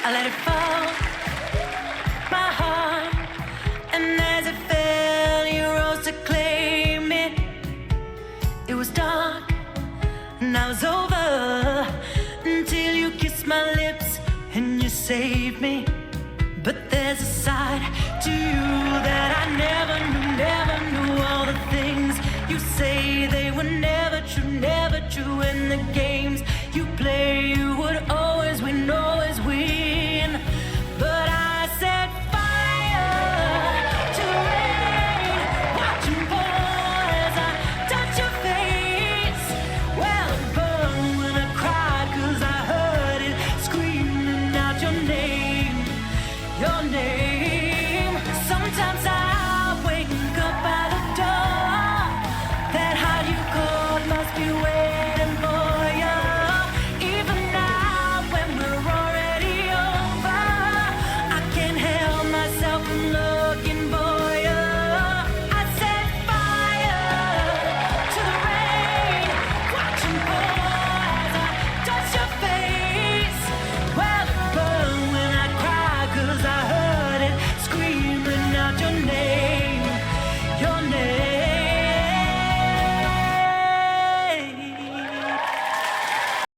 I let it fall, my heart, and as it fell, you rose to claim it. It was dark, and I was over until you kissed my lips and you saved me. But there's a side to you that I never knew. All the things you say, they were never true. And the games you play, you would always win, always win. But I set fire to the rain, watching pour as I touch your face. Well, it burned when I cried, 'cause I heard it screaming out your name. Your name. Sometimes I wake up by the door. That heart you called must be waiting for you. Even now, when we're already over, I can't help myself from looking for you. I set fire to the rain, watching pour as I touch your face. Well, it burned when I cried, 'cause I heard it screaming out your name.